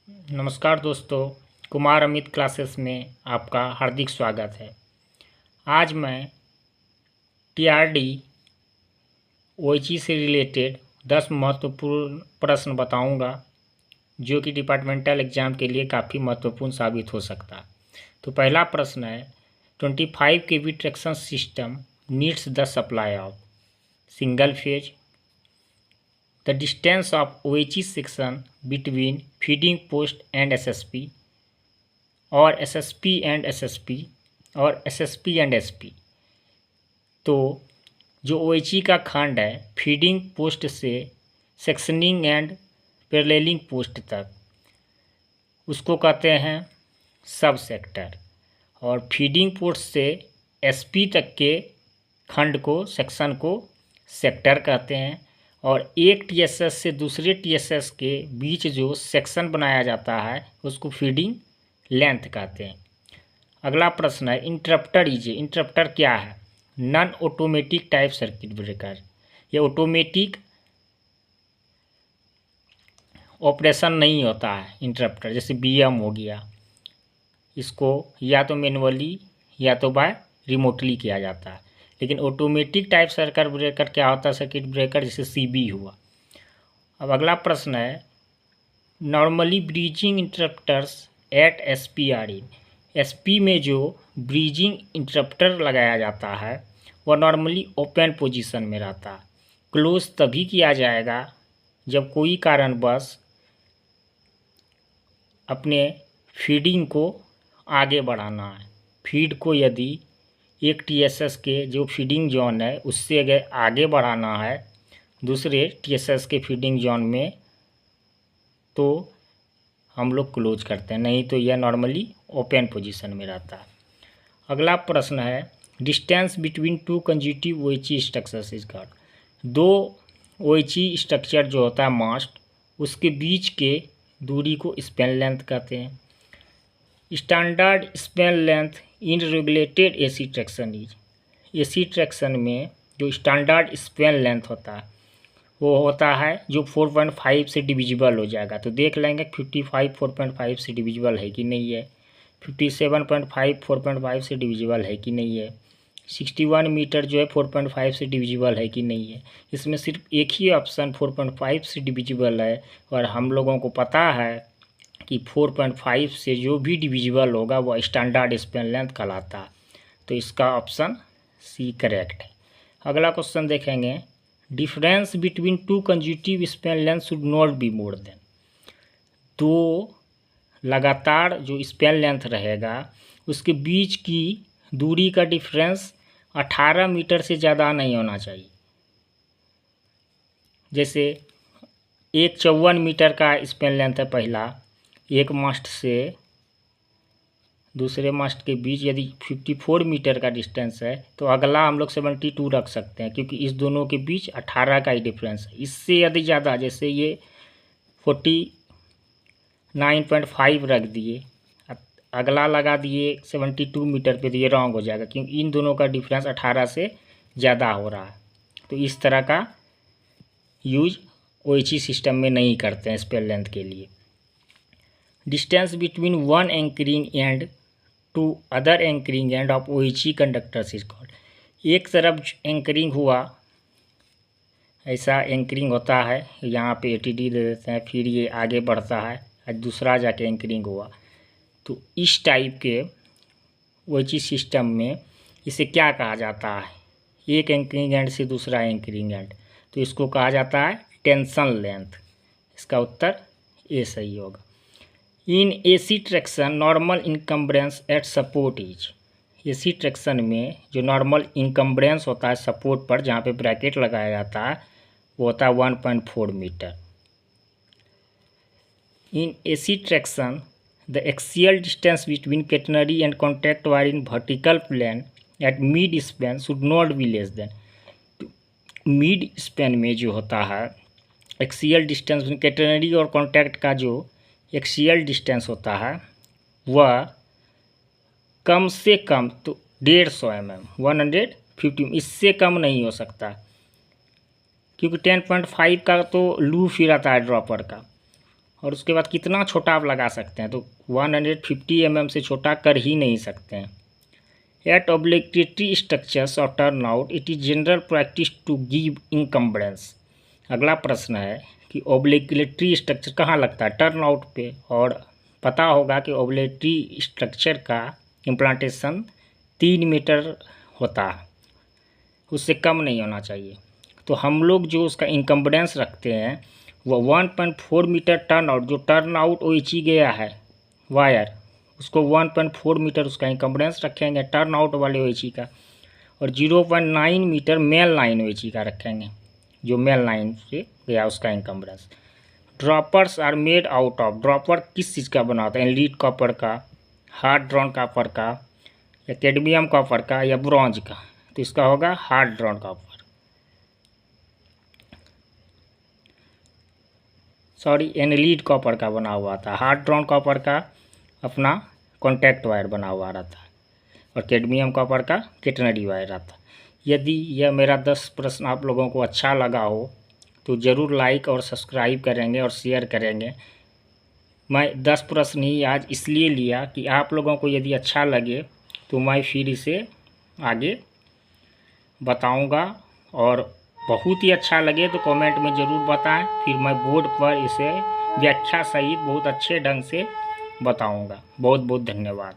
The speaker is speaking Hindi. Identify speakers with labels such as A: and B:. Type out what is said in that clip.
A: नमस्कार दोस्तों, कुमार अमित क्लासेस में आपका हार्दिक स्वागत है। आज मैं टीआरडी ओएचई से रिलेटेड 10 महत्वपूर्ण प्रश्न बताऊंगा जो कि डिपार्टमेंटल एग्ज़ाम के लिए काफ़ी महत्वपूर्ण साबित हो सकता है। तो पहला प्रश्न है 25 kV traction system needs the supply of single phase. The distance of OHE section between feeding post and SSP or SSP and SSP और SSP and SP। तो जो OHE का खंड है फीडिंग पोस्ट से सेक्शनिंग एंड पैरेललिंग पोस्ट तक उसको कहते हैं सब सेक्टर, और फीडिंग पोस्ट से SP तक के खंड को सेक्शन को सेक्टर कहते हैं। और एक TSS से दूसरे TSS के बीच जो सेक्शन बनाया जाता है उसको फीडिंग लेंथ कहते हैं। अगला प्रश्न है इंटरप्टर इंटरप्टर क्या है? Non automatic type circuit breaker. ये ऑटोमेटिक ऑपरेशन नहीं होता है इंटरप्टर, जैसे BM हो गया, इसको या तो मैनुअली या तो बाय रिमोटली किया जाता है। लेकिन ऑटोमेटिक टाइप सर्किट ब्रेकर क्या होता है? सर्किट ब्रेकर जैसे CB हुआ। अब अगला प्रश्न है normally bridging interrupters at SP are in. SP में जो ब्रीजिंग इंटरप्टर लगाया जाता है वह नॉर्मली ओपन पोजीशन में रहता है। क्लोज तभी किया जाएगा जब कोई कारणवश अपने फीडिंग को आगे बढ़ाना है। फीड को यदि एक TSS के जो फीडिंग जोन है उससे अगर आगे बढ़ाना है दूसरे TSS के फीडिंग जोन में, तो हम लोग क्लोज करते हैं, नहीं तो यह नॉर्मली ओपन पोजीशन में रहता है। अगला प्रश्न है distance between two consecutive OHE structures is called. दो OHE स्ट्रक्चर जो होता है मास्ट, उसके बीच के दूरी को स्पैन लेंथ कहते हैं। Standard span length in regulated AC traction is. AC traction में जो स्टैंडर्ड स्पैन लेंथ होता है वो होता है जो 4.5 से डिविजिबल हो जाएगा। तो देख लेंगे 55 4.5 से डिविजिबल है कि नहीं है, 57.5 4.5 से डिविजिबल है कि नहीं है, 61 मीटर जो है 4.5 से डिविजिबल है कि नहीं है। इसमें सिर्फ एक ही ऑप्शन 4.5 से डिविजिबल है, और हम लोगों को पता है कि 4.5 से जो भी डिविजिबल होगा वो स्टैंडर्ड स्पैन लेंथ कहलाता है। तो इसका ऑप्शन C करेक्ट है। अगला क्वेश्चन देखेंगे difference between two consecutive span length should not be more than. दो लगातार जो स्पैन लेंथ रहेगा उसके बीच की दूरी का डिफरेंस 18 मीटर से ज़्यादा नहीं होना चाहिए। जैसे एक 54 मीटर का स्पैन लेंथ है पहला, एक मास्ट से दूसरे मास्ट के बीच यदि 54 मीटर का डिस्टेंस है तो अगला हम लोग 72 रख सकते हैं, क्योंकि इस दोनों के बीच 18 का ही डिफरेंस है। इससे यदि ज़्यादा, जैसे ये 49.5 रख दिए, अगला लगा दिए 72 मीटर पे, तो ये रॉन्ग हो जाएगा क्योंकि इन दोनों का डिफरेंस 18 से ज़्यादा हो रहा है। तो इस तरह का यूज OHE सिस्टम में नहीं करते हैं स्पैन लेंथ के लिए। Distance between one anchoring end to other anchoring end of OHE conductors is called. एक तरफ एंकरिंग हुआ, ऐसा एंकरिंग होता है, यहाँ पे ATD दे देते हैं, फिर ये आगे बढ़ता है और दूसरा जाके एंकरिंग हुआ। तो इस टाइप के OHE सिस्टम में इसे क्या कहा जाता है? एक एंकरिंग एंड से दूसरा एंकरिंग एंड, तो इसको कहा जाता है टेंशन लेंथ। इसका उत्तर ए सही होगा। इन AC traction normal encumbrance eight support is. AC traction में जो नॉर्मल इनकम्बरेंस होता है सपोर्ट पर, जहाँ पे ब्रैकेट लगाया जाता है, वो होता है 1.4 metre. In AC traction the axial distance between catenary and contact wire in vertical plane at mid span should not be less than. Mid span में जो होता है एक्सियल डिस्टेंस बिटवीन कैटेनरी और कॉन्टैक्ट का जो एक्सियल डिस्टेंस होता है वह कम से कम तो 150 mm 150, इससे कम नहीं हो सकता, क्योंकि 10.5 का तो लूप ही रहता है ड्रॉपर का, और उसके बाद कितना छोटा आप लगा सकते हैं, तो 150 mm से छोटा कर ही नहीं सकते हैं। एट ऑब्लिगेटरी स्ट्रक्चर्स और turn out it is general practice to give encumbrance. अगला प्रश्न है कि ऑब्लिगेटरी स्ट्रक्चर कहाँ लगता है, टर्न आउट पे, और पता होगा कि ऑब्लिगेटरी स्ट्रक्चर का इम्प्लांटेशन 3 मीटर होता है, उससे कम नहीं होना चाहिए। तो हम लोग जो उसका इनकम्बरेंस रखते हैं वो 1.4 मीटर टर्न आउट, जो टर्न आउट ओइची गया है वायर, उसको 1.4 मीटर उसका इनकम्बरेंस रखेंगे टर्न आउट वाले ओइची का, और 0.9 मीटर मेल लाइन ओइची का रखेंगे, जो मेल लाइन से गया उसका encumbrance. Droppers are made out of, dropper किस चीज़ का बना होता है, लीड कॉपर का, हार्ड ड्रॉन कॉपर का, या कैडमियम कॉपर का, या ब्रॉन्ज का, तो इसका होगा hard drawn copper, sorry annealed copper का बना हुआ था। हार्ड ड्रॉन कॉपर का अपना कॉन्टैक्ट वायर बना हुआ रहता है, और कैडमियम कॉपर का केटनरी वायर रहता है। यदि यह मेरा 10 प्रश्न आप लोगों को अच्छा लगा हो तो ज़रूर लाइक और सब्सक्राइब करेंगे और शेयर करेंगे। मैं 10 प्रश्न ही आज इसलिए लिया कि आप लोगों को यदि अच्छा लगे तो मैं फिर इसे आगे बताऊंगा, और बहुत ही अच्छा लगे तो कमेंट में ज़रूर बताएं, फिर मैं बोर्ड पर इसे व्याख्या सहित बहुत अच्छे ढंग से बताऊंगा। बहुत बहुत धन्यवाद।